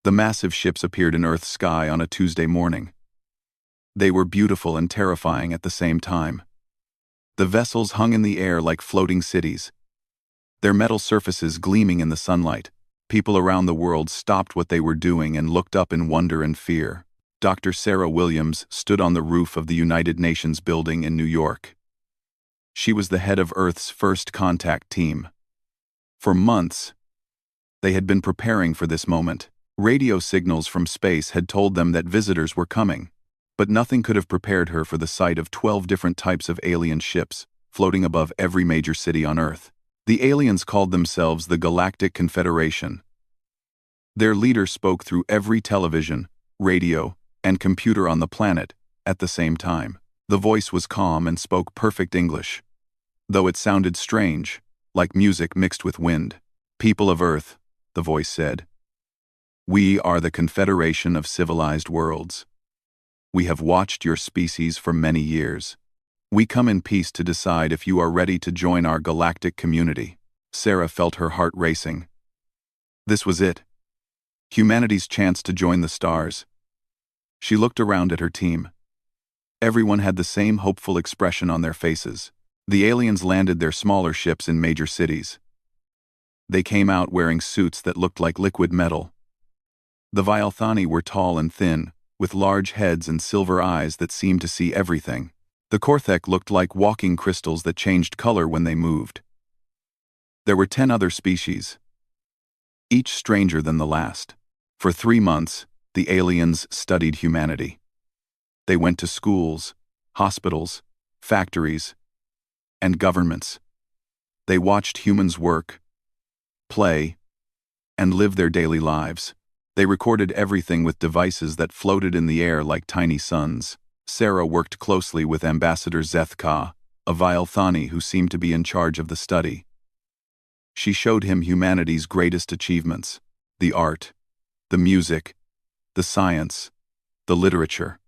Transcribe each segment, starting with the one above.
The massive ships appeared in Earth's sky on a Tuesday morning. They were beautiful and terrifying at the same time. The vessels hung in the air like floating cities, their metal surfaces gleaming in the sunlight. People around the world stopped what they were doing and looked up in wonder and fear. Dr. Sarah Williams stood on the roof of the United Nations building in New York. She was the head of Earth's first contact team. For months, they had been preparing for this moment. Radio signals from space had told them that visitors were coming, but nothing could have prepared her for the sight of 12 different types of alien ships floating above every major city on Earth. The aliens called themselves the Galactic Confederation. Their leader spoke through every television, radio, and computer on the planet at the same time. The voice was calm and spoke perfect English, though it sounded strange, like music mixed with wind. "People of Earth," the voice said, "we are the Confederation of Civilized Worlds. We have watched your species for many years. We come in peace to decide if you are ready to join our galactic community." Sarah felt her heart racing. This was it. Humanity's chance to join the stars. She looked around at her team. Everyone had the same hopeful expression on their faces. The aliens landed their smaller ships in major cities. They came out wearing suits that looked like liquid metal. The Vialthani were tall and thin, with large heads and silver eyes that seemed to see everything. The Korthek looked like walking crystals that changed color when they moved. There were 10 other species, each stranger than the last. For 3 months, the aliens studied humanity. They went to schools, hospitals, factories, and governments. They watched humans work, play, and live their daily lives. They recorded everything with devices that floated in the air like tiny suns. Sarah worked closely with Ambassador Zethka, a Vialthani who seemed to be in charge of the study. She showed him humanity's greatest achievements: the art, the music, the science, the literature.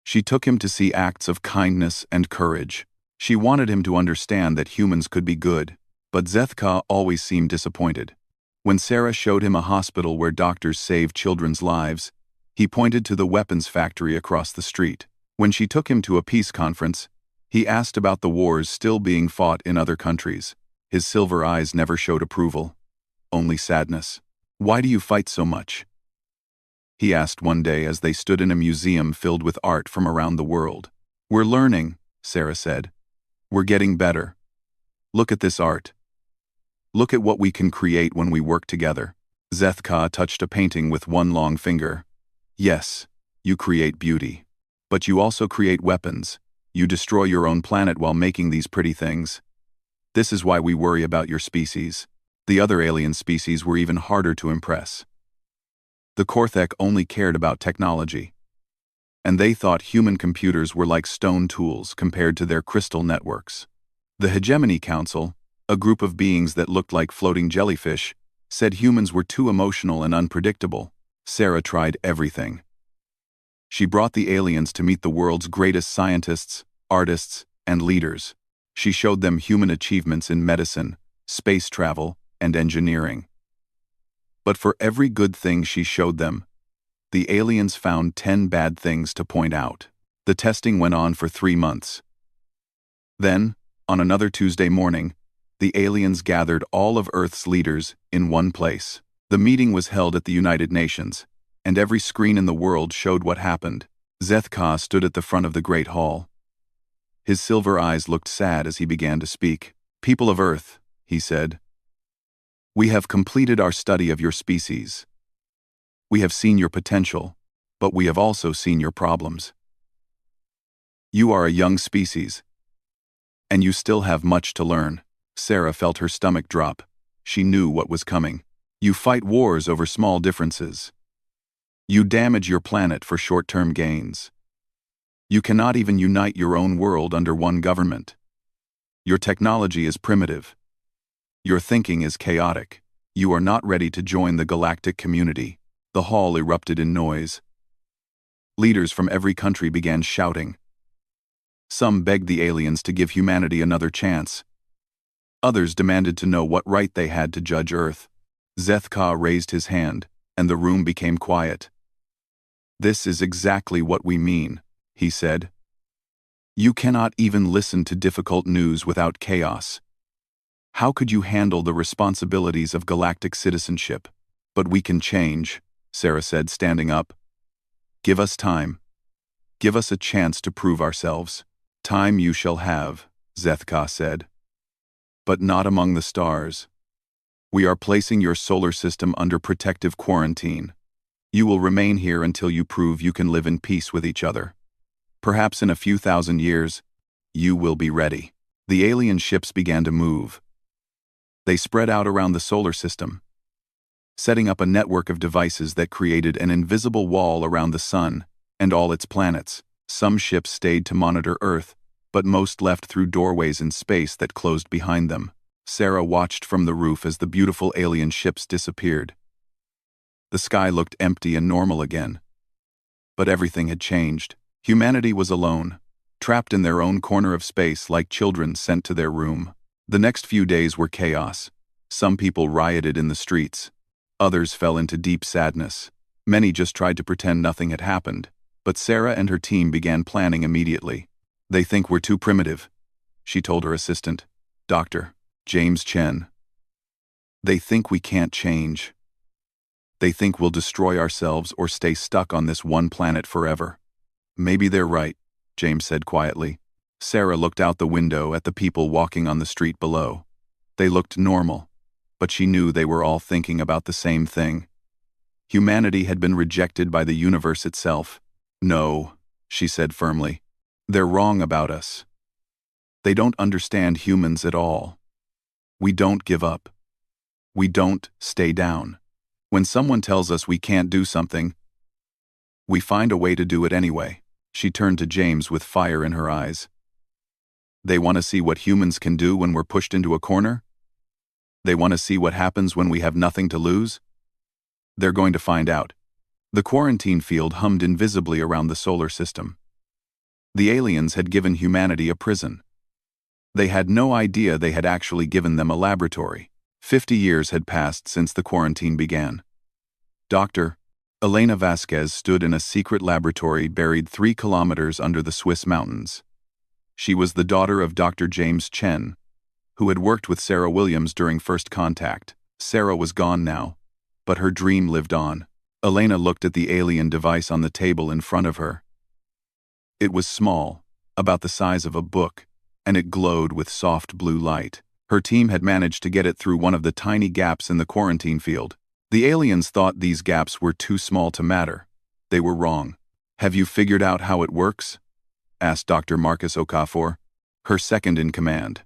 She took him to see acts of kindness and courage. She wanted him to understand that humans could be good, but Zethka always seemed disappointed. When Sarah showed him a hospital where doctors saved children's lives, he pointed to the weapons factory across the street. When she took him to a peace conference, he asked about the wars still being fought in other countries. His silver eyes never showed approval, only sadness. "Why do you fight so much?" he asked one day as they stood in a museum filled with art from around the world. "We're learning," Sarah said. "We're getting better. Look at this art. Look at what we can create when we work together." Zethka touched a painting with one long finger. "Yes, you create beauty. But you also create weapons. You destroy your own planet while making these pretty things. This is why we worry about your species." The other alien species were even harder to impress. The Korthek only cared about technology, and they thought human computers were like stone tools compared to their crystal networks. The Hegemony Council, a group of beings that looked like floating jellyfish, said humans were too emotional and unpredictable. Sarah tried everything. She brought the aliens to meet the world's greatest scientists, artists, and leaders. She showed them human achievements in medicine, space travel, and engineering. But for every good thing she showed them, the aliens found 10 bad things to point out. The testing went on for 3 months. Then, on another Tuesday morning, the aliens gathered all of Earth's leaders in one place. The meeting was held at the United Nations, and every screen in the world showed what happened. Zethka stood at the front of the Great Hall. His silver eyes looked sad as he began to speak. "People of Earth," he said, "we have completed our study of your species. We have seen your potential, but we have also seen your problems. You are a young species, and you still have much to learn." Sarah felt her stomach drop. She knew what was coming. You fight wars over small differences. You damage your planet for short-term gains. You cannot even unite your own world under one government. Your technology is primitive. Your thinking is chaotic. You are not ready to join the galactic community. The hall erupted in noise. Leaders from every country began shouting. Some begged the aliens to give humanity another chance. Others demanded to know what right they had to judge Earth. Zethka raised his hand. and the room became quiet. "This is exactly what we mean," he said. "You cannot even listen to difficult news without chaos. How could you handle the responsibilities of galactic citizenship?" "But we can change," Sarah said, standing up. "Give us time. Give us a chance to prove ourselves." "Time you shall have," Zethka said. "But not among the stars. We are placing your solar system under protective quarantine. You will remain here until you prove you can live in peace with each other. Perhaps in a few thousand years, you will be ready." The alien ships began to move. They spread out around the solar system, setting up a network of devices that created an invisible wall around the sun and all its planets. Some ships stayed to monitor Earth, but most left through doorways in space that closed behind them. Sarah watched from the roof as the beautiful alien ships disappeared. The sky looked empty and normal again. But everything had changed. Humanity was alone, trapped in their own corner of space like children sent to their room. The next few days were chaos. Some people rioted in the streets. Others fell into deep sadness. Many just tried to pretend nothing had happened. But Sarah and her team began planning immediately. "They think we're too primitive," she told her assistant, Dr. James Chen. "They think we can't change. They think we'll destroy ourselves or stay stuck on this one planet forever." "Maybe they're right," James said quietly. Sarah looked out the window at the people walking on the street below. They looked normal, but she knew they were all thinking about the same thing. Humanity had been rejected by the universe itself. "No," she said firmly. "They're wrong about us. They don't understand humans at all. We don't give up. We don't stay down. When someone tells us we can't do something, we find a way to do it anyway." She turned to James with fire in her eyes. "They want to see what humans can do when we're pushed into a corner? They want to see what happens when we have nothing to lose? They're going to find out." The quarantine field hummed invisibly around the solar system. The aliens had given humanity a prison. They had no idea they had actually given them a laboratory. 50 years had passed since the quarantine began. Dr. Elena Vasquez stood in a secret laboratory buried 3 kilometers under the Swiss mountains. She was the daughter of Dr. James Chen, who had worked with Sarah Williams during first contact. Sarah was gone now, but her dream lived on. Elena looked at the alien device on the table in front of her. It was small, about the size of a book, and it glowed with soft blue light. Her team had managed to get it through one of the tiny gaps in the quarantine field. The aliens thought these gaps were too small to matter. They were wrong. "Have you figured out how it works?" asked Dr. Marcus Okafor, her second in command.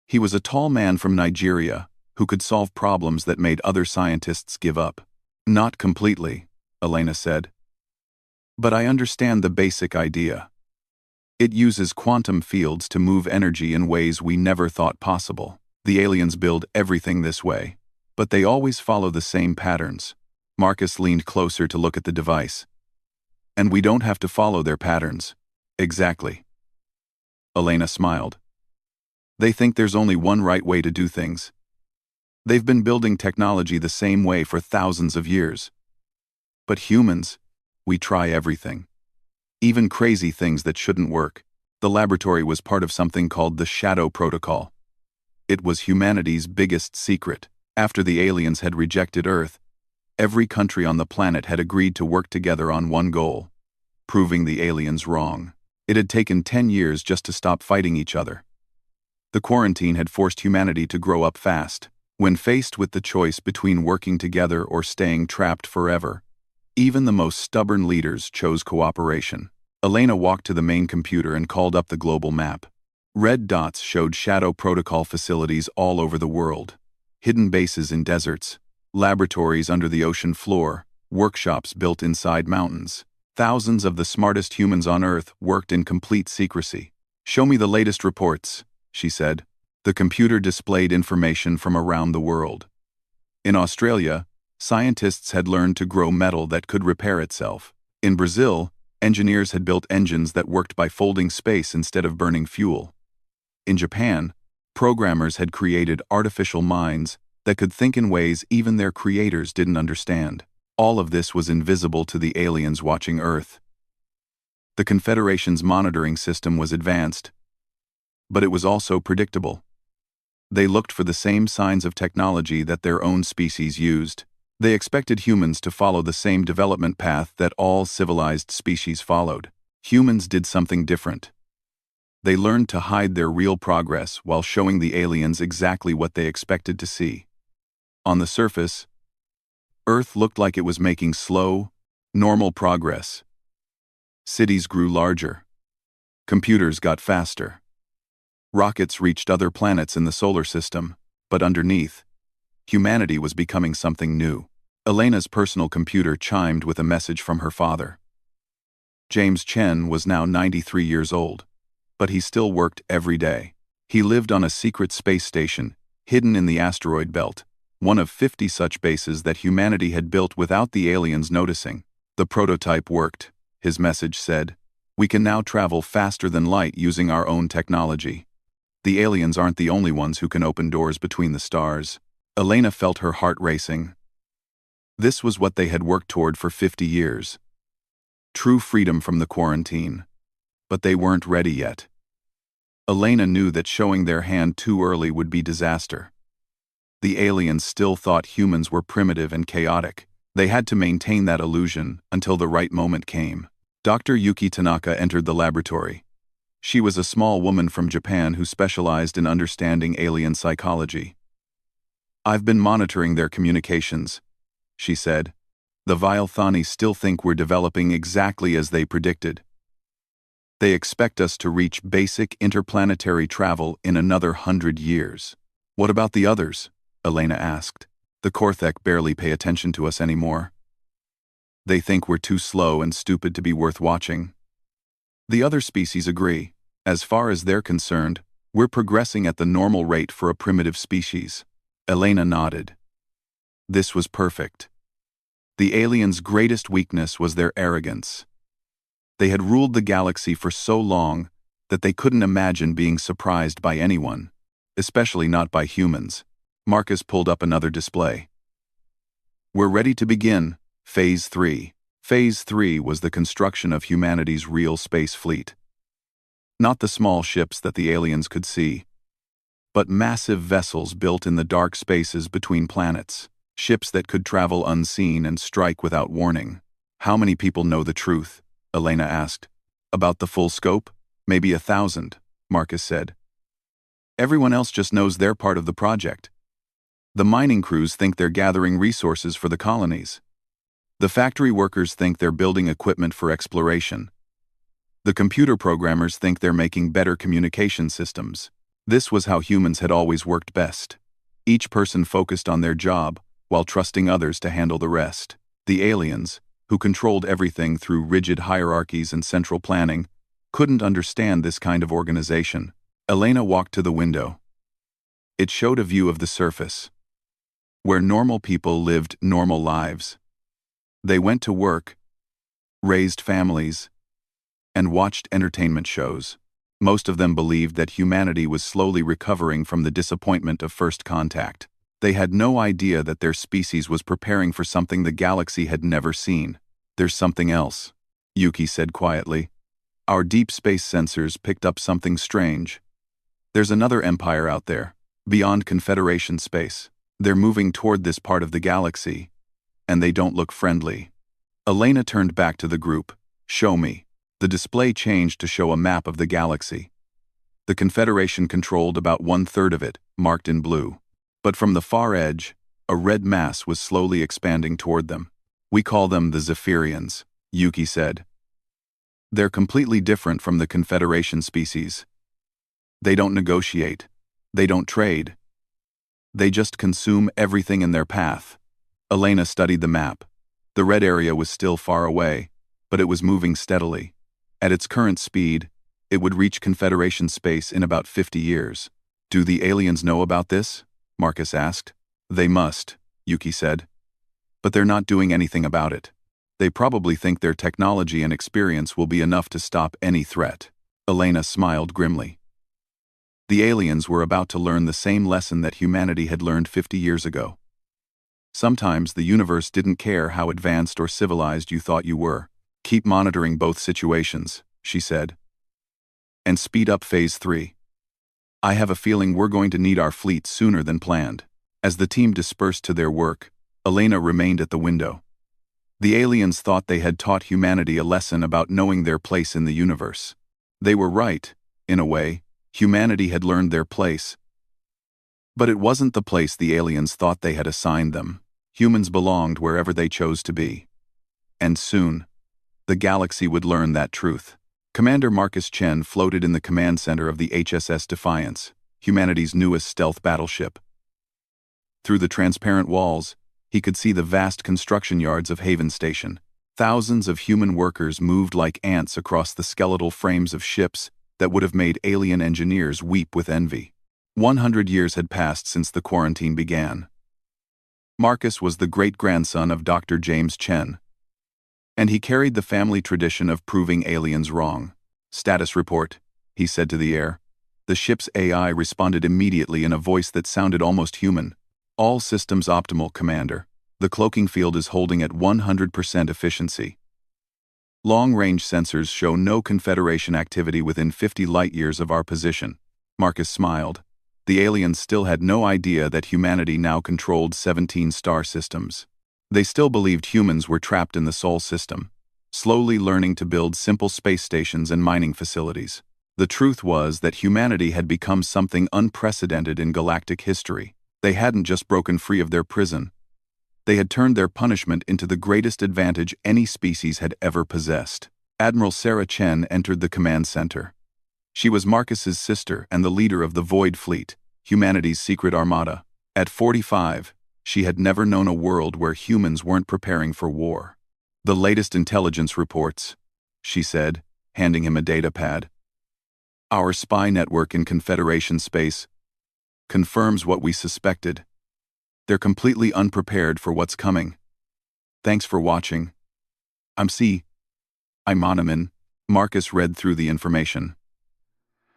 He was a tall man from Nigeria who could solve problems that made other scientists give up. "Not completely," Elena said. "But I understand the basic idea. It uses quantum fields to move energy in ways we never thought possible. The aliens build everything this way, but they always follow the same patterns." Marcus leaned closer to look at the device. "And we don't have to follow their patterns." "Exactly." Elena smiled. "They think there's only one right way to do things. They've been building technology the same way for thousands of years. But humans, we try everything. Even crazy things that shouldn't work." The laboratory was part of something called the Shadow Protocol. It was humanity's biggest secret. After the aliens had rejected Earth, every country on the planet had agreed to work together on one goal: proving the aliens wrong. It had taken 10 years just to stop fighting each other. The quarantine had forced humanity to grow up fast. When faced with the choice between working together or staying trapped forever, even the most stubborn leaders chose cooperation. Elena walked to the main computer and called up the global map. Red dots showed Shadow Protocol facilities all over the world. Hidden bases in deserts, laboratories under the ocean floor, workshops built inside mountains. Thousands of the smartest humans on Earth worked in complete secrecy. "Show me the latest reports," she said. The computer displayed information from around the world. In Australia, scientists had learned to grow metal that could repair itself. In Brazil, engineers had built engines that worked by folding space instead of burning fuel. In Japan, programmers had created artificial minds that could think in ways even their creators didn't understand. All of this was invisible to the aliens watching Earth. The Confederation's monitoring system was advanced, but it was also predictable. They looked for the same signs of technology that their own species used. They expected humans to follow the same development path that all civilized species followed. Humans did something different. They learned to hide their real progress while showing the aliens exactly what they expected to see. On the surface, Earth looked like it was making slow, normal progress. Cities grew larger. Computers got faster. Rockets reached other planets in the solar system, but underneath, humanity was becoming something new. Elena's personal computer chimed with a message from her father. James Chen was now 93 years old, but he still worked every day. He lived on a secret space station, hidden in the asteroid belt, one of 50 such bases that humanity had built without the aliens noticing. The prototype worked, his message said. We can now travel faster than light using our own technology. The aliens aren't the only ones who can open doors between the stars. Elena felt her heart racing. This was what they had worked toward for 50 years. True freedom from the quarantine. But they weren't ready yet. Elena knew that showing their hand too early would be disaster. The aliens still thought humans were primitive and chaotic. They had to maintain that illusion until the right moment came. Dr. Yuki Tanaka entered the laboratory. She was a small woman from Japan who specialized in understanding alien psychology. I've been monitoring their communications, she said. The Vilethani still think we're developing exactly as they predicted. They expect us to reach basic interplanetary travel in another 100 years. What about the others? Elena asked. The Korthek barely pay attention to us anymore. They think we're too slow and stupid to be worth watching. The other species agree. As far as they're concerned, we're progressing at the normal rate for a primitive species. Elena nodded. This was perfect. The aliens' greatest weakness was their arrogance. They had ruled the galaxy for so long that they couldn't imagine being surprised by anyone, especially not by humans. Marcus pulled up another display. We're ready to begin. Phase 3. Phase 3 was the construction of humanity's real space fleet. Not the small ships that the aliens could see, but massive vessels built in the dark spaces between planets, ships that could travel unseen and strike without warning. How many people know the truth? Elena asked. About the full scope? Maybe 1,000, Marcus said. Everyone else just knows their part of the project. The mining crews think they're gathering resources for the colonies. The factory workers think they're building equipment for exploration. The computer programmers think they're making better communication systems. This was how humans had always worked best. Each person focused on their job, while trusting others to handle the rest. The aliens, who controlled everything through rigid hierarchies and central planning, couldn't understand this kind of organization. Elena walked to the window. It showed a view of the surface, where normal people lived normal lives. They went to work, raised families, and watched entertainment shows. Most of them believed that humanity was slowly recovering from the disappointment of first contact. They had no idea that their species was preparing for something the galaxy had never seen. There's something else, Yuki said quietly. Our deep space sensors picked up something strange. There's another empire out there, beyond Confederation space. They're moving toward this part of the galaxy, and they don't look friendly. Elena turned back to the group. Show me. The display changed to show a map of the galaxy. The Confederation controlled about 1/3 of it, marked in blue. But from the far edge, a red mass was slowly expanding toward them. We call them the Zephyrians, Yuki said. They're completely different from the Confederation species. They don't negotiate. They don't trade. They just consume everything in their path. Elena studied the map. The red area was still far away, but it was moving steadily. At its current speed, it would reach Confederation space in about 50 years. Do the aliens know about this? Marcus asked. They must, Yuki said. But they're not doing anything about it. They probably think their technology and experience will be enough to stop any threat. Elena smiled grimly. The aliens were about to learn the same lesson that humanity had learned 50 years ago. Sometimes the universe didn't care how advanced or civilized you thought you were. Keep monitoring both situations, she said. And speed up Phase 3. I have a feeling we're going to need our fleet sooner than planned. As the team dispersed to their work, Elena remained at the window. The aliens thought they had taught humanity a lesson about knowing their place in the universe. They were right, in a way. Humanity had learned their place. But it wasn't the place the aliens thought they had assigned them. Humans belonged wherever they chose to be. And soon, the galaxy would learn that truth. Commander Marcus Chen floated in the command center of the HSS Defiance, humanity's newest stealth battleship. Through the transparent walls, he could see the vast construction yards of Haven Station. Thousands of human workers moved like ants across the skeletal frames of ships that would have made alien engineers weep with envy. 100 years had passed since the quarantine began. Marcus was the great-grandson of Dr. James Chen, and he carried the family tradition of proving aliens wrong. "Status report," he said to the air. The ship's AI responded immediately in a voice that sounded almost human. "All systems optimal, Commander. The cloaking field is holding at 100% efficiency. Long-range sensors show no Confederation activity within 50 light-years of our position." Marcus smiled. The aliens still had no idea that humanity now controlled 17 star systems. They still believed humans were trapped in the Sol system, slowly learning to build simple space stations and mining facilities. The truth was that humanity had become something unprecedented in galactic history. They hadn't just broken free of their prison. They had turned their punishment into the greatest advantage any species had ever possessed. Admiral Sarah Chen entered the command center. She was Marcus's sister and the leader of the Void Fleet, humanity's secret armada. At 45, she had never known a world where humans weren't preparing for war. "The latest intelligence reports," she said, handing him a data pad. "Our spy network in Confederation space confirms what we suspected. They're completely unprepared for what's coming. Thanks for watching. I'm Monoman." Marcus read through the information.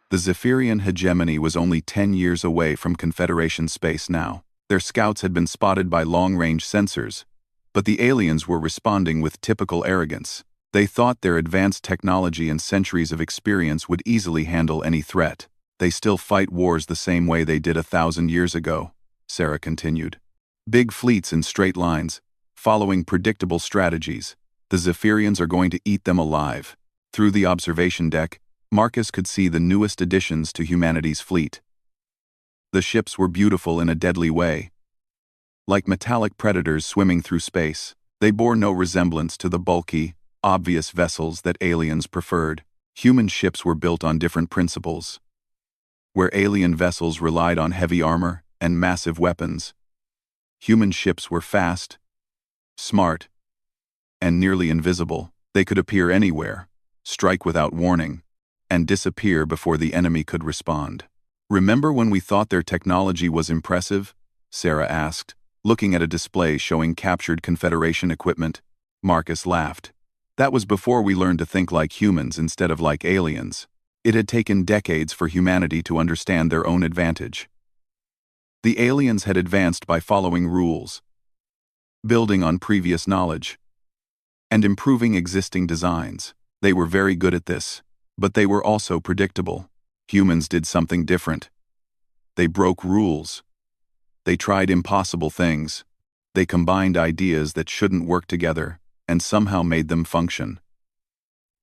The Zephyrian hegemony was only 10 years away from Confederation space now. Their scouts had been spotted by long-range sensors, but the aliens were responding with typical arrogance. They thought their advanced technology and centuries of experience would easily handle any threat. "They still fight wars the same way they did 1,000 years ago," Sarah continued. "Big fleets in straight lines, following predictable strategies. The Zephyrians are going to eat them alive." Through the observation deck, Marcus could see the newest additions to humanity's fleet. The ships were beautiful in a deadly way. Like metallic predators swimming through space, they bore no resemblance to the bulky, obvious vessels that aliens preferred. Human ships were built on different principles. Where alien vessels relied on heavy armor and massive weapons, human ships were fast, smart, and nearly invisible. They could appear anywhere, strike without warning, and disappear before the enemy could respond. "Remember when we thought their technology was impressive?" Sarah asked, looking at a display showing captured Confederation equipment. Marcus laughed. "That was before we learned to think like humans instead of like aliens. It had taken decades for humanity to understand their own advantage. The aliens had advanced by following rules, building on previous knowledge, and improving existing designs. They were very good at this, but they were also predictable. Humans did something different. They broke rules. They tried impossible things. They combined ideas that shouldn't work together, and somehow made them function.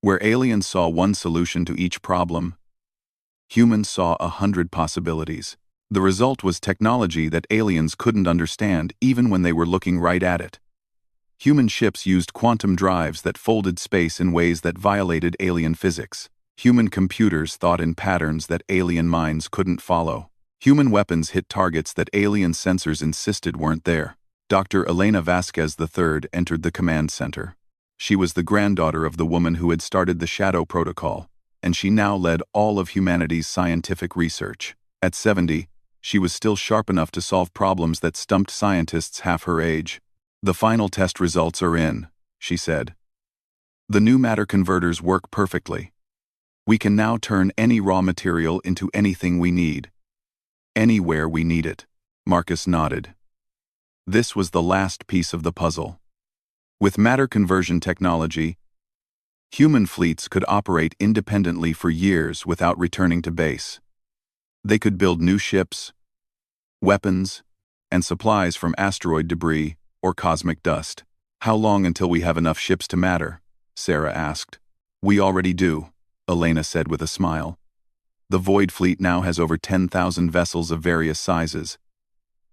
Where aliens saw one solution to each problem, humans saw 100 possibilities. The result was technology that aliens couldn't understand even when they were looking right at it. Human ships used quantum drives that folded space in ways that violated alien physics. Human computers thought in patterns that alien minds couldn't follow. Human weapons hit targets that alien sensors insisted weren't there. Dr. Elena Vasquez III entered the command center. She was the granddaughter of the woman who had started the Shadow Protocol, and she now led all of humanity's scientific research. At 70, she was still sharp enough to solve problems that stumped scientists half her age. "The final test results are in," she said. "The new matter converters work perfectly. We can now turn any raw material into anything we need. Anywhere we need it. Marcus nodded. This was the last piece of the puzzle. With matter conversion technology, human fleets could operate independently for years without returning to base. They could build new ships, weapons, and supplies from asteroid debris or cosmic dust. How long until we have enough ships to matter? Sarah asked. We already do, Elena said with a smile. The Void Fleet now has over 10,000 vessels of various sizes.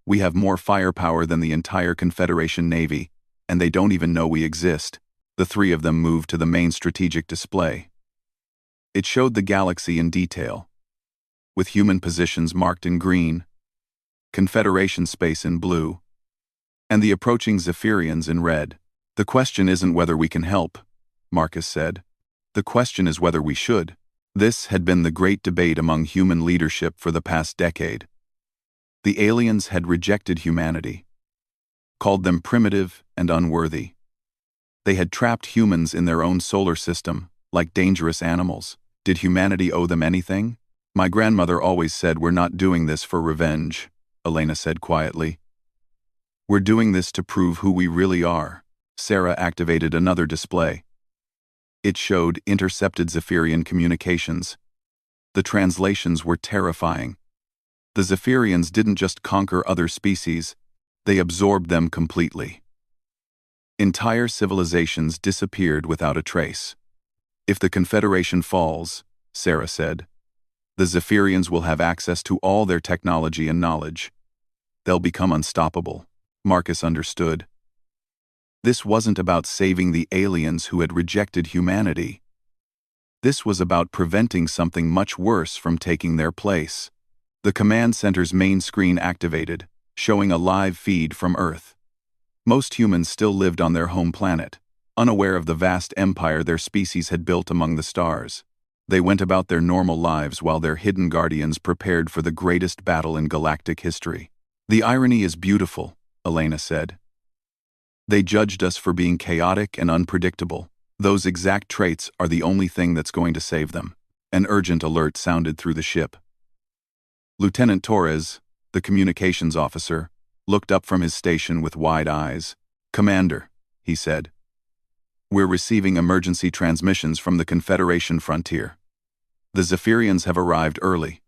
We have more firepower than the entire Confederation Navy, and they don't even know we exist. The three of them moved to the main strategic display. It showed the galaxy in detail, with human positions marked in green, Confederation space in blue, and the approaching Zephyrians in red. The question isn't whether we can help, Marcus said. The question is whether we should. This had been the great debate among human leadership for the past decade. The aliens had rejected humanity, called them primitive and unworthy. They had trapped humans in their own solar system, like dangerous animals. Did humanity owe them anything? My grandmother always said we're not doing this for revenge, Elena said quietly. We're doing this to prove who we really are. Sarah activated another display. It showed intercepted Zephyrian communications. The translations were terrifying. The Zephyrians didn't just conquer other species, they absorbed them completely. Entire civilizations disappeared without a trace. If the Confederation falls, Sarah said, the Zephyrians will have access to all their technology and knowledge. They'll become unstoppable. Marcus understood. This wasn't about saving the aliens who had rejected humanity. This was about preventing something much worse from taking their place. The command center's main screen activated, showing a live feed from Earth. Most humans still lived on their home planet, unaware of the vast empire their species had built among the stars. They went about their normal lives while their hidden guardians prepared for the greatest battle in galactic history. The irony is beautiful, Elena said. They judged us for being chaotic and unpredictable. Those exact traits are the only thing that's going to save them. An urgent alert sounded through the ship. Lieutenant Torres, the communications officer, looked up from his station with wide eyes. Commander, he said. We're receiving emergency transmissions from the Confederation frontier. The Zephyrians have arrived early.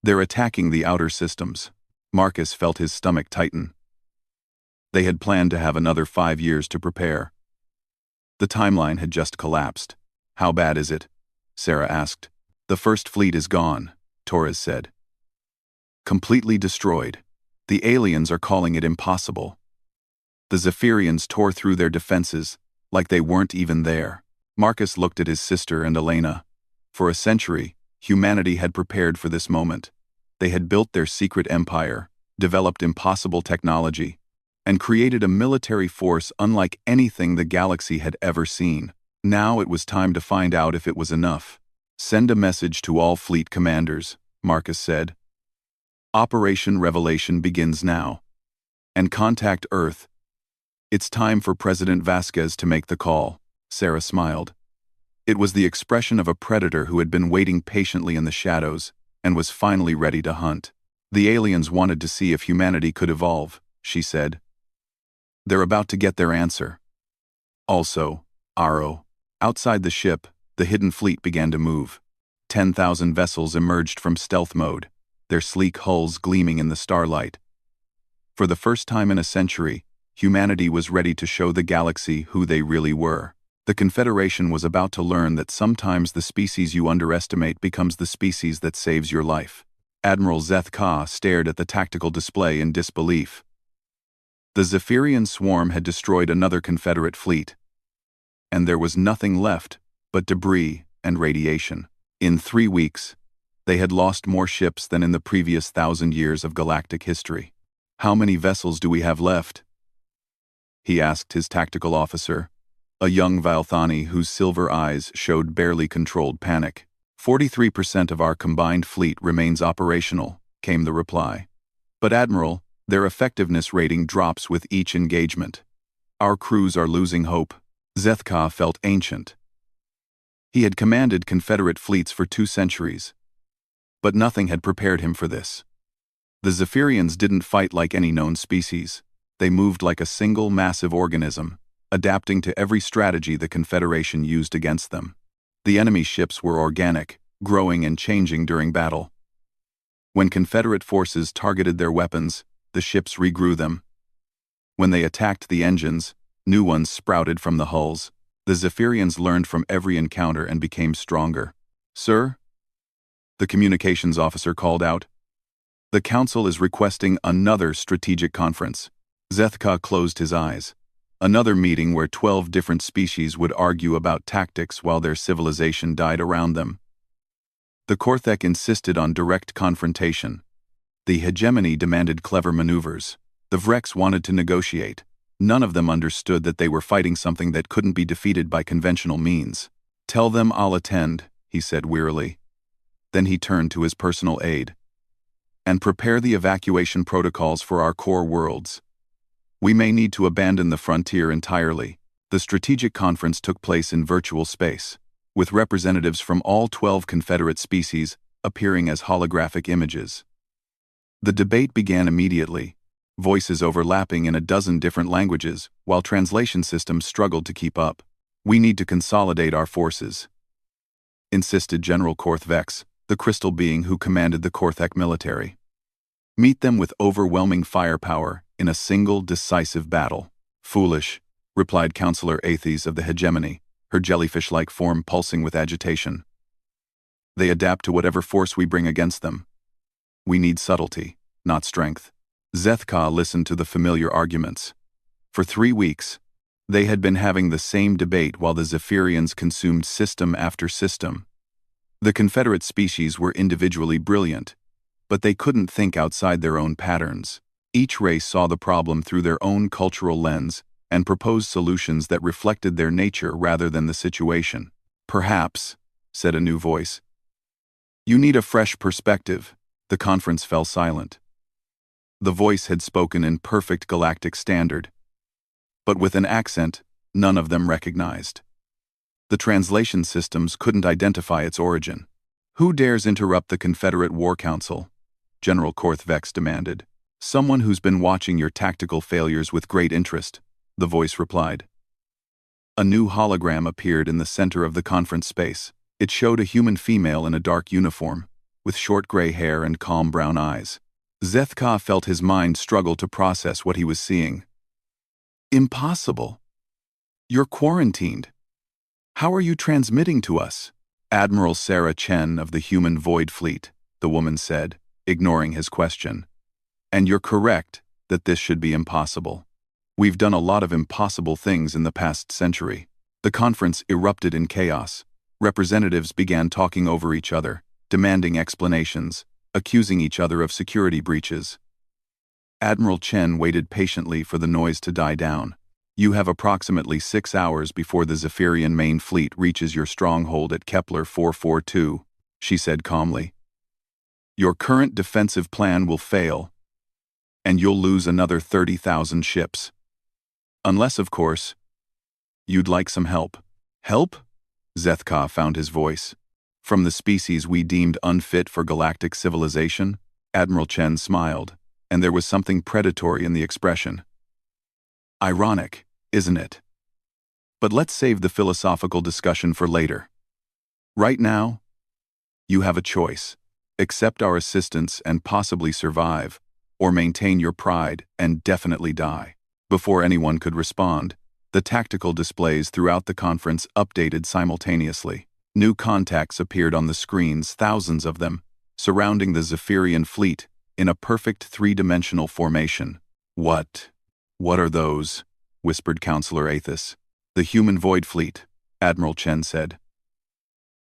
They're attacking the outer systems. Marcus felt his stomach tighten. They had planned to have another 5 years to prepare. The timeline had just collapsed. How bad is it? Sarah asked. The first fleet is gone, Torres said. Completely destroyed. The aliens are calling it impossible. The Zephyrians tore through their defenses, like they weren't even there. Marcus looked at his sister and Elena. For a century, humanity had prepared for this moment. They had built their secret empire, developed impossible technology, and created a military force unlike anything the galaxy had ever seen. Now it was time to find out if it was enough. Send a message to all fleet commanders, Marcus said. Operation Revelation begins now. And contact Earth. It's time for President Vasquez to make the call, Sarah smiled. It was the expression of a predator who had been waiting patiently in the shadows and was finally ready to hunt. The aliens wanted to see if humanity could evolve, she said. They're about to get their answer. Also, Aro. Outside the ship, the hidden fleet began to move. 10,000 vessels emerged from stealth mode, their sleek hulls gleaming in the starlight. For the first time in a century, humanity was ready to show the galaxy who they really were. The Confederation was about to learn that sometimes the species you underestimate becomes the species that saves your life. Admiral Zeth Ka stared at the tactical display in disbelief. The Zephyrian swarm had destroyed another Confederate fleet, and there was nothing left but debris and radiation. In 3 weeks, they had lost more ships than in the previous 1,000 years of galactic history. How many vessels do we have left? He asked his tactical officer, a young Valthani whose silver eyes showed barely controlled panic. 43% of our combined fleet remains operational, came the reply. But Admiral, their effectiveness rating drops with each engagement. Our crews are losing hope. Zethka felt ancient. He had commanded Confederate fleets for 2 centuries, but nothing had prepared him for this. The Zephyrians didn't fight like any known species. They moved like a single massive organism, adapting to every strategy the Confederation used against them. The enemy ships were organic, growing and changing during battle. When Confederate forces targeted their weapons, the ships regrew them. When they attacked the engines, new ones sprouted from the hulls. The Zephyrians learned from every encounter and became stronger. "Sir?" the communications officer called out. "The Council is requesting another strategic conference." Zethka closed his eyes. Another meeting where 12 different species would argue about tactics while their civilization died around them. The Korthek insisted on direct confrontation. The hegemony demanded clever maneuvers. The Vreks wanted to negotiate. None of them understood that they were fighting something that couldn't be defeated by conventional means. "Tell them I'll attend," he said wearily. Then he turned to his personal aide. "And prepare the evacuation protocols for our core worlds. We may need to abandon the frontier entirely." The strategic conference took place in virtual space, with representatives from all 12 Confederate species appearing as holographic images. The debate began immediately, voices overlapping in a dozen different languages, while translation systems struggled to keep up. "We need to consolidate our forces," insisted General Korthvex, the crystal being who commanded the Korthek military. "Meet them with overwhelming firepower in a single decisive battle." "Foolish," replied Counselor Aethes of the hegemony, her jellyfish-like form pulsing with agitation. "They adapt to whatever force we bring against them. We need subtlety, not strength." Zethka listened to the familiar arguments. For 3 weeks, they had been having the same debate while the Zephyrians consumed system after system. The Confederate species were individually brilliant, but they couldn't think outside their own patterns. Each race saw the problem through their own cultural lens and proposed solutions that reflected their nature rather than the situation. "Perhaps," said a new voice, "you need a fresh perspective." The conference fell silent. The voice had spoken in perfect galactic standard, but with an accent none of them recognized. The translation systems couldn't identify its origin. "Who dares interrupt the Confederate War Council?" General Korthvex demanded. "Someone who's been watching your tactical failures with great interest," the voice replied. A new hologram appeared in the center of the conference space. It showed a human female in a dark uniform, with short gray hair and calm brown eyes. Zethka felt his mind struggle to process what he was seeing. "Impossible. You're quarantined. How are you transmitting to us?" "Admiral Sarah Chen of the Human Void Fleet," the woman said, ignoring his question. "And you're correct that this should be impossible. We've done a lot of impossible things in the past century." The conference erupted in chaos. Representatives began talking over each other, demanding explanations, accusing each other of security breaches. Admiral Chen waited patiently for the noise to die down. "You have approximately 6 hours before the Zephyrian main fleet reaches your stronghold at Kepler 442, she said calmly. "Your current defensive plan will fail, and you'll lose another 30,000 ships. Unless, of course, you'd like some help." "Help?" Zethka found his voice. "From the species we deemed unfit for galactic civilization?" Admiral Chen smiled, and there was something predatory in the expression. "Ironic, isn't it? But let's save the philosophical discussion for later. Right now, you have a choice. Accept our assistance and possibly survive, or maintain your pride and definitely die." Before anyone could respond, the tactical displays throughout the conference updated simultaneously. New contacts appeared on the screens, thousands of them, surrounding the Zephyrian fleet in a perfect 3-dimensional formation. What are those?" whispered Counselor Aethys. "The Human Void Fleet," Admiral Chen said.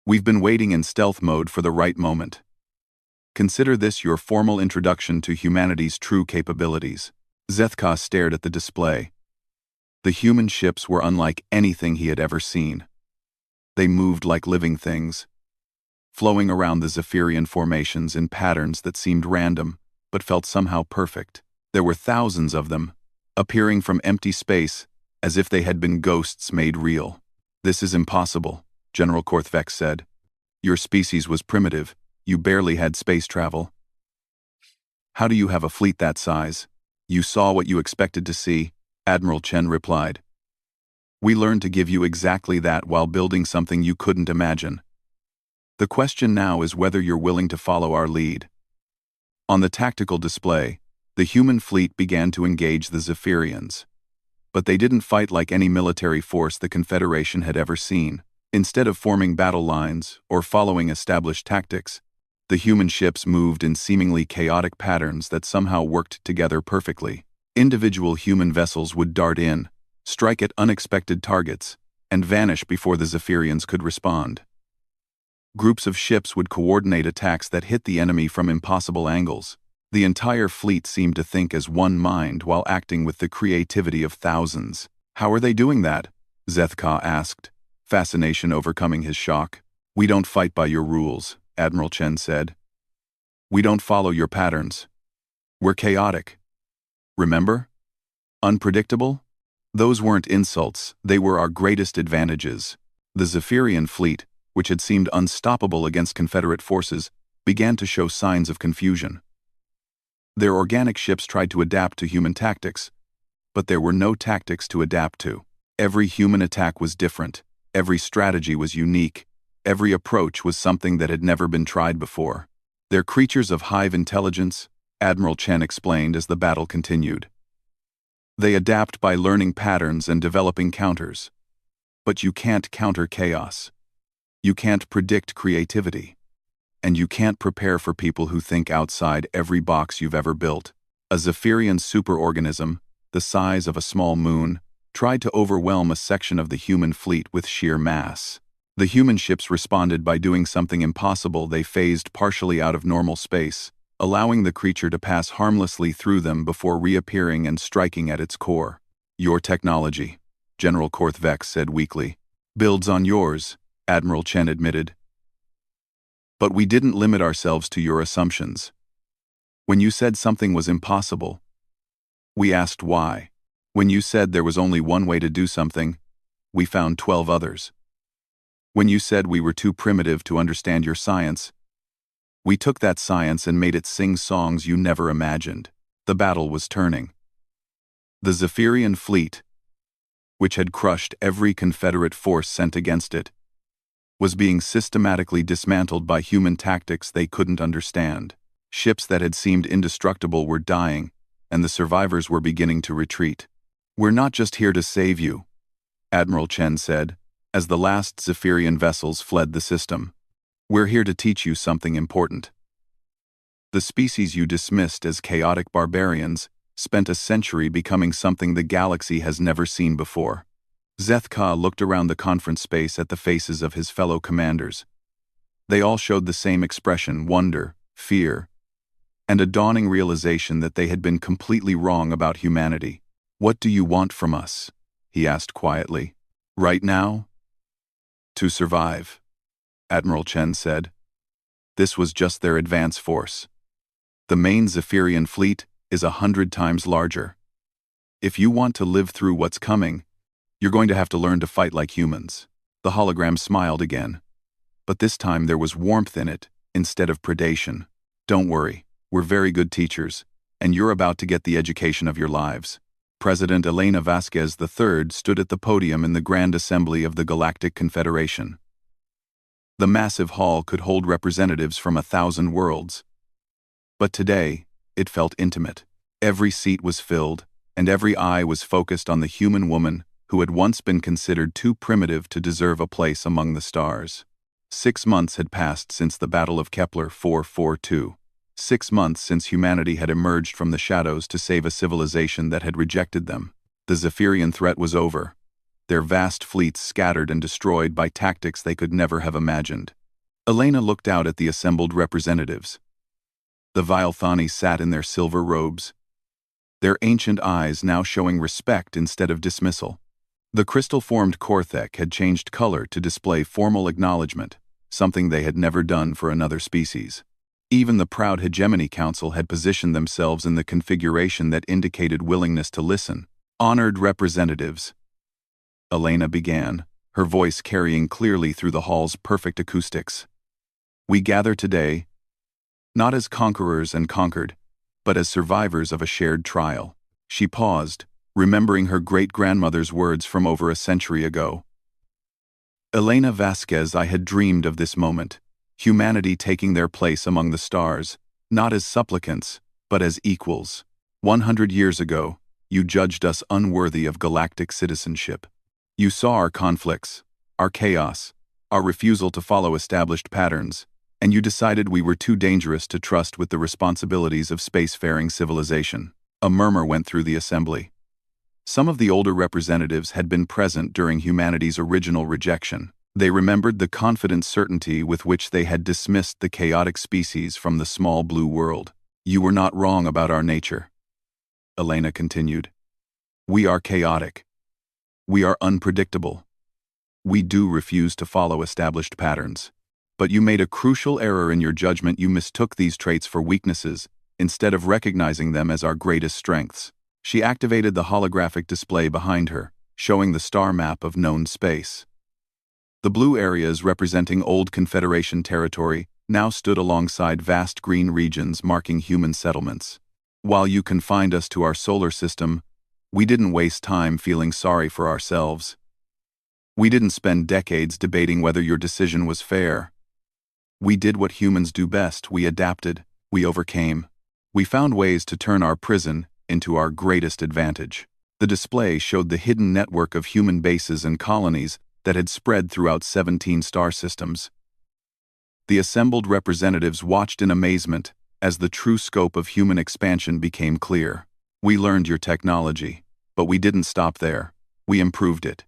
"We've been waiting in stealth mode for the right moment. Consider this your formal introduction to humanity's true capabilities." Zethka stared at the display. The human ships were unlike anything he had ever seen. They moved like living things, flowing around the Zephyrian formations in patterns that seemed random, but felt somehow perfect. There were thousands of them, appearing from empty space as if they had been ghosts made real. "This is impossible," General Korthvek said. Your species was primitive. You barely had space travel. How do you have a fleet that size? You saw what you expected to see, Admiral Chen replied. We learned to give you exactly that while building something you couldn't imagine. The question now is whether you're willing to follow our lead. On the tactical display, the human fleet began to engage the Zephyrians. But they didn't fight like any military force the Confederation had ever seen. Instead of forming battle lines or following established tactics, the human ships moved in seemingly chaotic patterns that somehow worked together perfectly. Individual human vessels would dart in, strike at unexpected targets, and vanish before the Zephyrians could respond. Groups of ships would coordinate attacks that hit the enemy from impossible angles. The entire fleet seemed to think as one mind while acting with the creativity of thousands. How are they doing that? Zethka asked, fascination overcoming his shock. We don't fight by your rules, Admiral Chen said. We don't follow your patterns. We're chaotic. Remember? Unpredictable? Those weren't insults, they were our greatest advantages. The Zephyrian fleet, which had seemed unstoppable against Confederate forces, began to show signs of confusion. Their organic ships tried to adapt to human tactics, but there were no tactics to adapt to. Every human attack was different, every strategy was unique, every approach was something that had never been tried before. They're creatures of hive intelligence, Admiral Chen explained as the battle continued. They adapt by learning patterns and developing counters. But you can't counter chaos. You can't predict creativity. And you can't prepare for people who think outside every box you've ever built. A Zephyrian superorganism, the size of a small moon, tried to overwhelm a section of the human fleet with sheer mass. The human ships responded by doing something impossible. They phased partially out of normal space, allowing the creature to pass harmlessly through them before reappearing and striking at its core. Your technology, General Korthvek said weakly. Builds on yours, Admiral Chen admitted. But we didn't limit ourselves to your assumptions. When you said something was impossible, we asked why. When you said there was only one way to do something, we found 12 others. When you said we were too primitive to understand your science, we took that science and made it sing songs you never imagined. The battle was turning. The Zephyrian fleet, which had crushed every Confederate force sent against it, was being systematically dismantled by human tactics they couldn't understand. Ships that had seemed indestructible were dying, and the survivors were beginning to retreat. We're not just here to save you, Admiral Chen said, as the last Zephyrian vessels fled the system. We're here to teach you something important. The species you dismissed as chaotic barbarians spent a century becoming something the galaxy has never seen before. Zethka looked around the conference space at the faces of his fellow commanders. They all showed the same expression: wonder, fear, and a dawning realization that they had been completely wrong about humanity. What do you want from us? He asked quietly. Right now? To survive, Admiral Chen said. This was just their advance force. The main Zephyrian fleet is 100 times larger. If you want to live through what's coming, you're going to have to learn to fight like humans. The hologram smiled again, but this time there was warmth in it instead of predation. Don't worry, we're very good teachers, and you're about to get the education of your lives. President Elena Vasquez III stood at the podium in the Grand Assembly of the Galactic Confederation. The massive hall could hold representatives from 1,000 worlds. But today, it felt intimate. Every seat was filled, and every eye was focused on the human woman who had once been considered too primitive to deserve a place among the stars. 6 months had passed since the Battle of Kepler 442. 6 months since humanity had emerged from the shadows to save a civilization that had rejected them. The Zephyrian threat was over, their vast fleets scattered and destroyed by tactics they could never have imagined. Elena looked out at the assembled representatives. The Vilethani sat in their silver robes, their ancient eyes now showing respect instead of dismissal. The crystal-formed Korthek had changed color to display formal acknowledgement, something they had never done for another species. Even the proud Hegemony Council had positioned themselves in the configuration that indicated willingness to listen. Honored representatives, Elena began, her voice carrying clearly through the hall's perfect acoustics. "We gather today, not as conquerors and conquered, but as survivors of a shared trial." She paused, remembering her great-grandmother's words from over a century ago. Elena Vasquez, I had dreamed of this moment, humanity taking their place among the stars, not as supplicants, but as equals. 100 years ago, you judged us unworthy of galactic citizenship. You saw our conflicts, our chaos, our refusal to follow established patterns, and you decided we were too dangerous to trust with the responsibilities of spacefaring civilization. A murmur went through the assembly. Some of the older representatives had been present during humanity's original rejection. They remembered the confident certainty with which they had dismissed the chaotic species from the small blue world. "You were not wrong about our nature," Elena continued. "We are chaotic. We are unpredictable. We do refuse to follow established patterns. But you made a crucial error in your judgment. You mistook these traits for weaknesses, instead of recognizing them as our greatest strengths." She activated the holographic display behind her, showing the star map of known space. The blue areas representing old Confederation territory now stood alongside vast green regions marking human settlements. "While you confined us to our solar system, we didn't waste time feeling sorry for ourselves. We didn't spend decades debating whether your decision was fair. We did what humans do best. We adapted. We overcame. We found ways to turn our prison into our greatest advantage." The display showed the hidden network of human bases and colonies that had spread throughout 17 star systems. The assembled representatives watched in amazement as the true scope of human expansion became clear. "We learned your technology, but we didn't stop there. We improved it.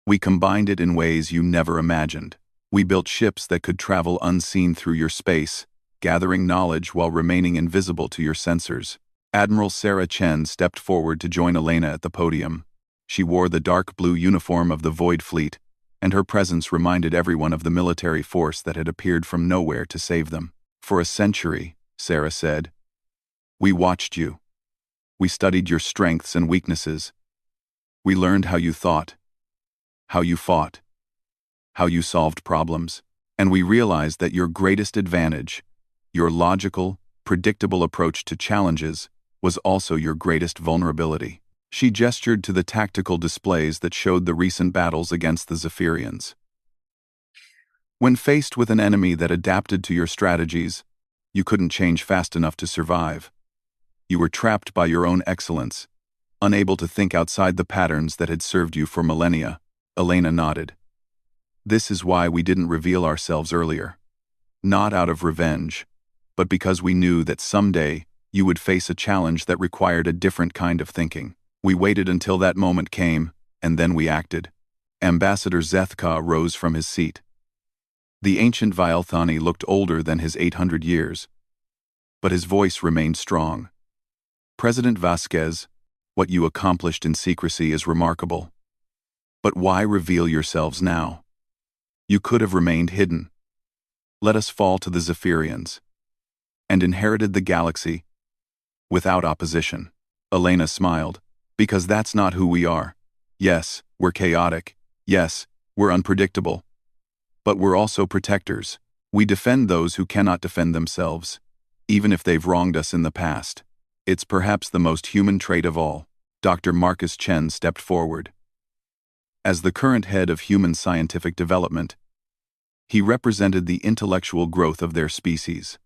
We combined it in ways you never imagined. We built ships that could travel unseen through your space, gathering knowledge while remaining invisible to your sensors." Admiral Sarah Chen stepped forward to join Elena at the podium. She wore the dark blue uniform of the Void Fleet, and her presence reminded everyone of the military force that had appeared from nowhere to save them. "For a century," Sarah said, "we watched you. We studied your strengths and weaknesses. We learned how you thought, how you fought, how you solved problems, and we realized that your greatest advantage, your logical, predictable approach to challenges, was also your greatest vulnerability." She gestured to the tactical displays that showed the recent battles against the Zephyrians. "When faced with an enemy that adapted to your strategies, you couldn't change fast enough to survive. You were trapped by your own excellence, unable to think outside the patterns that had served you for millennia." Elena nodded. "This is why we didn't reveal ourselves earlier. Not out of revenge, but because we knew that someday you would face a challenge that required a different kind of thinking. We waited until that moment came, and then we acted." Ambassador Zethka rose from his seat. The ancient Vialthani looked older than his 800 years, but his voice remained strong. "President Vasquez, what you accomplished in secrecy is remarkable. But why reveal yourselves now? You could have remained hidden. Let us fall to the Zephyrians, and inherited the galaxy without opposition." Elena smiled. "Because that's not who we are. Yes, we're chaotic. Yes, we're unpredictable. But we're also protectors. We defend those who cannot defend themselves, even if they've wronged us in the past. It's perhaps the most human trait of all." Dr. Marcus Chen stepped forward. As the current head of human scientific development, he represented the intellectual growth of their species.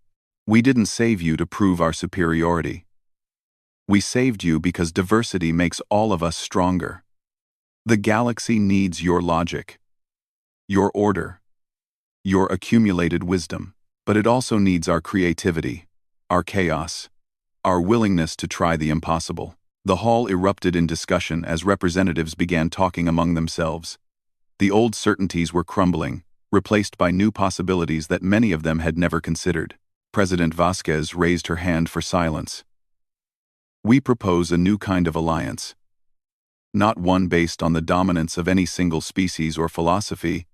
"We didn't save you to prove our superiority. We saved you because diversity makes all of us stronger. The galaxy needs your logic, your order, your accumulated wisdom, but it also needs our creativity, our chaos, our willingness to try the impossible." The hall erupted in discussion as representatives began talking among themselves. The old certainties were crumbling, replaced by new possibilities that many of them had never considered. President Vasquez raised her hand for silence. "We propose a new kind of alliance. Not one based on the dominance of any single species or philosophy,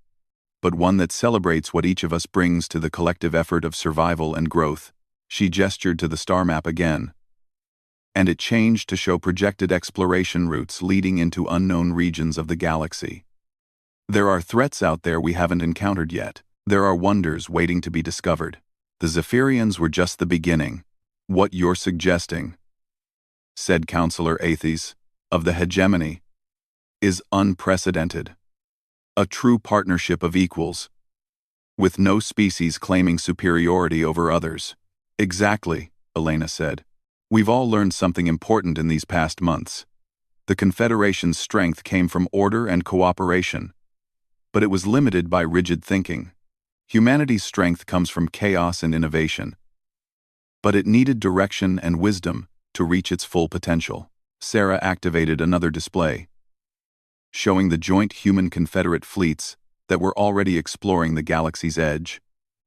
but one that celebrates what each of us brings to the collective effort of survival and growth." She gestured to the star map again, and it changed to show projected exploration routes leading into unknown regions of the galaxy. There are threats out there we haven't encountered yet. There are wonders waiting to be discovered. The Zephyrians were just the beginning. What you're suggesting, said Counselor Aethes, of the hegemony, is unprecedented. A true partnership of equals, with no species claiming superiority over others. Exactly, Elena said. We've all learned something important in these past months. The Confederation's strength came from order and cooperation, but it was limited by rigid thinking. Humanity's strength comes from chaos and innovation, but it needed direction and wisdom to reach its full potential. Sarah activated another display, showing the joint human-Confederate fleets that were already exploring the galaxy's edge.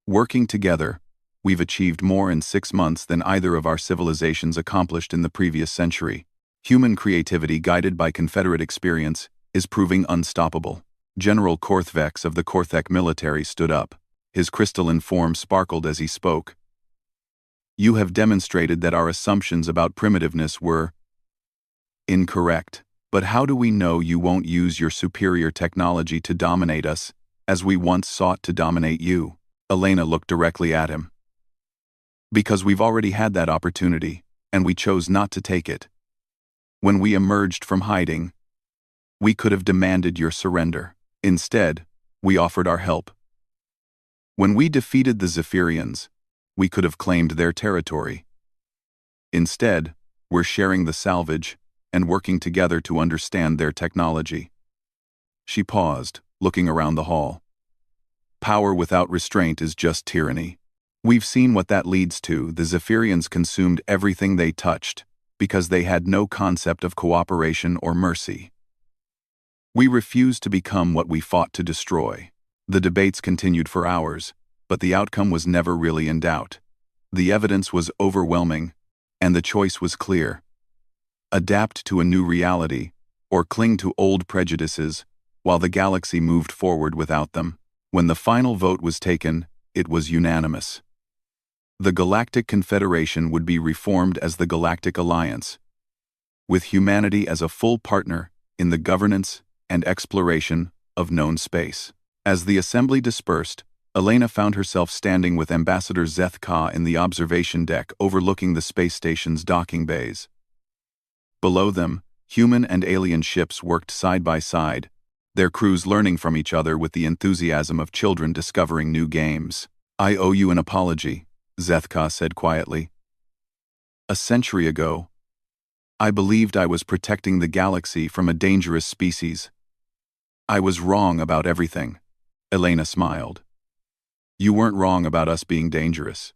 Working together, we've achieved more in 6 months than either of our civilizations accomplished in the previous century. Human creativity guided by Confederate experience is proving unstoppable. General Korthvex of the Korthek military stood up. His crystalline form sparkled as he spoke. You have demonstrated that our assumptions about primitiveness were incorrect. But how do we know you won't use your superior technology to dominate us, as we once sought to dominate you? Elena looked directly at him. Because we've already had that opportunity, and we chose not to take it. When we emerged from hiding, we could have demanded your surrender. Instead, we offered our help. When we defeated the Zephyrians, we could have claimed their territory. Instead, we're sharing the salvage and working together to understand their technology. She paused, looking around the hall. Power without restraint is just tyranny. We've seen what that leads to. The Zephyrians consumed everything they touched, because they had no concept of cooperation or mercy. We refused to become what we fought to destroy. The debates continued for hours, but the outcome was never really in doubt. The evidence was overwhelming, and the choice was clear. Adapt to a new reality, or cling to old prejudices, while the galaxy moved forward without them. When the final vote was taken, it was unanimous. The Galactic Confederation would be reformed as the Galactic Alliance, with humanity as a full partner in the governance and exploration of known space. As the assembly dispersed, Elena found herself standing with Ambassador Zeth Ka in the observation deck overlooking the space station's docking bays. Below them, human and alien ships worked side by side, their crews learning from each other with the enthusiasm of children discovering new games. I owe you an apology, Zeth Ka said quietly. A century ago, I believed I was protecting the galaxy from a dangerous species. I was wrong about everything. Elena smiled. You weren't wrong about us being dangerous.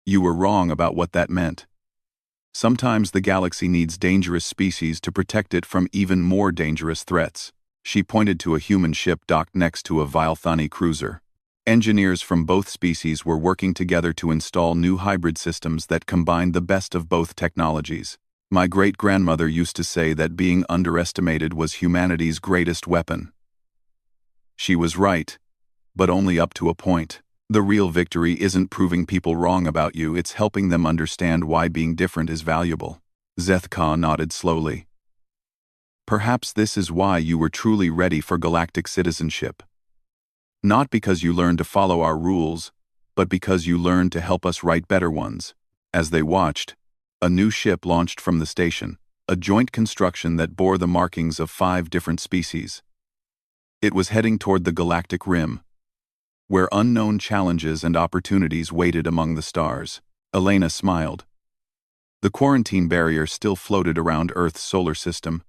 You were wrong about what that meant. Sometimes the galaxy needs dangerous species to protect it from even more dangerous threats. She pointed to a human ship docked next to a Vilethani cruiser. Engineers from both species were working together to install new hybrid systems that combined the best of both technologies. My great-grandmother used to say that being underestimated was humanity's greatest weapon. She was right, but only up to a point. The real victory isn't proving people wrong about you, it's helping them understand why being different is valuable. Zeth Ka nodded slowly. Perhaps this is why you were truly ready for galactic citizenship. Not because you learned to follow our rules, but because you learned to help us write better ones. As they watched, a new ship launched from the station, a joint construction that bore the markings of 5 different species. It was heading toward the galactic rim, where unknown challenges and opportunities waited among the stars. Elena smiled. The quarantine barrier still floated around Earth's solar system,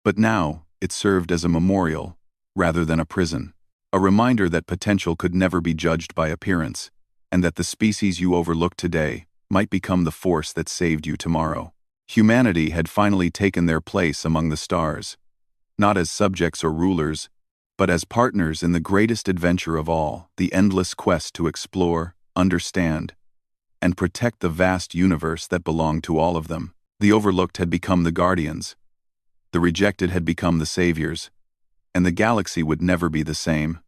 but now it served as a memorial rather than a prison, a reminder that potential could never be judged by appearance, and that the species you overlook today might become the force that saved you tomorrow. Humanity had finally taken their place among the stars, not as subjects or rulers, but as partners in the greatest adventure of all, the endless quest to explore, understand, and protect the vast universe that belonged to all of them. The overlooked had become the guardians, the rejected had become the saviors, and the galaxy would never be the same